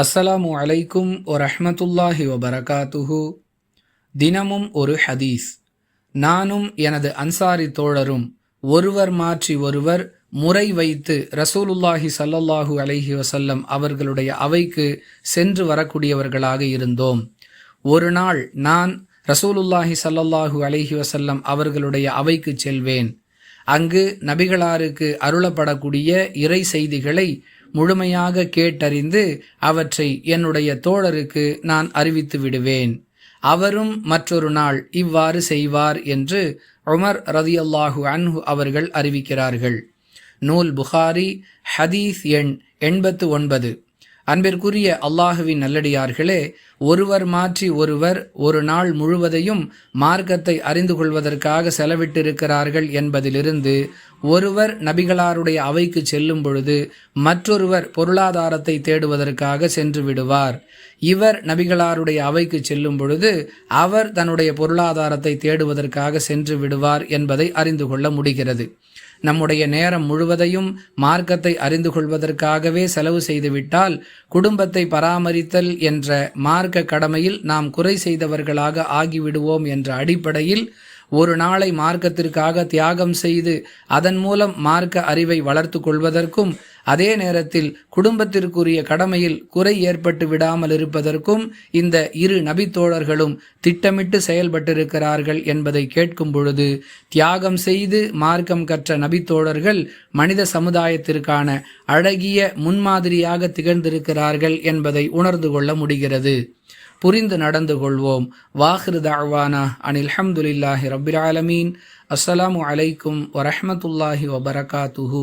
அஸ்ஸலாமு அலைக்கும் வரஹ்மத்துல்லாஹி வபரகாத்துஹு. தினமும் ஒரு ஹதீஸ். நானும் எனது அன்சாரி தோழரும் ஒருவர் மாற்றி ஒருவர் முறை வைத்து ரசூலுல்லாஹி ஸல்லல்லாஹு அலைஹி வஸல்லம் அவர்களுடைய அவைக்கு சென்று வரக்கூடியவர்களாக இருந்தோம். ஒரு நாள் நான் ரசூலுல்லாஹி ஸல்லல்லாஹு அலைஹி வஸல்லம் அவர்களுடைய அவைக்கு செல்வேன். அங்கு நபிகளாருக்கு அருளப்படக்கூடிய இறை செய்திகளை முழுமையாக கேட்டறிந்து அவற்றை என்னுடைய தோழருக்கு நான் அறிவித்து விடுவேன். அவரும் மற்றொரு நாள் இவ்வாறு செய்வார் என்று உமர் ரதியல்லாஹு அன்ஹு அவர்கள் அறிவிக்கிறார்கள். நூல் புகாரி, ஹதீஸ் எண் 89. அன்பிற்குரிய அல்லாஹுவின் நல்லடியார்களே, ஒருவர் மாற்றி ஒருவர் ஒரு நாள் முழுவதையும் மார்க்கத்தை அறிந்து கொள்வதற்காக செலவிட்டிருக்கிறார்கள் என்பதிலிருந்து ஒருவர் நபிகளாருடைய அவைக்கு செல்லும் பொழுது மற்றொருவர் பொருளாதாரத்தை தேடுவதற்காக சென்று விடுவார். இவர் நபிகளாருடைய அவைக்கு செல்லும் பொழுது அவர் தன்னுடைய பொருளாதாரத்தை தேடுவதற்காக சென்று விடுவார் என்பதை அறிந்து கொள்ள முடிகிறது. நம்முடைய நேரம் முழுவதையும் மார்க்கத்தை அறிந்து கொள்வதற்காகவே செலவு செய்துவிட்டால் குடும்பத்தை பராமரித்தல் என்ற மார்க்க கடமையில் நாம் குறை செய்தவர்களாக ஆகிவிடுவோம் என்ற அடிப்படையில் ஒரு நாளை மார்க்கத்திற்காக தியாகம் செய்து அதன் மூலம் மார்க்க அறிவை வளர்த்து கொள்வதற்கும் அதே நேரத்தில் குடும்பத்திற்குரிய கடமையில் குறை ஏற்பட்டு விடாமல் இருப்பதற்கும் இந்த இரு நபித்தோழர்களும் திட்டமிட்டு செயல்பட்டிருக்கிறார்கள் என்பதை கேட்கும் பொழுது தியாகம் செய்து மார்க்கம் கற்ற நபித்தோழர்கள் மனித சமுதாயத்திற்கான அழகிய முன்மாதிரியாக திகழ்ந்திருக்கிறார்கள் என்பதை உணர்ந்து கொள்ள முடிகிறது. புரிந்து நடந்து கொள்வோம். வாஹிரு தஅவானா அனில் ஹம்துலில்லாஹி ரப்பில் ஆலமீன். அஸ்ஸலாமு அலைக்கும் வரஹ்மத்துல்லாஹி வபரகாத்துஹு.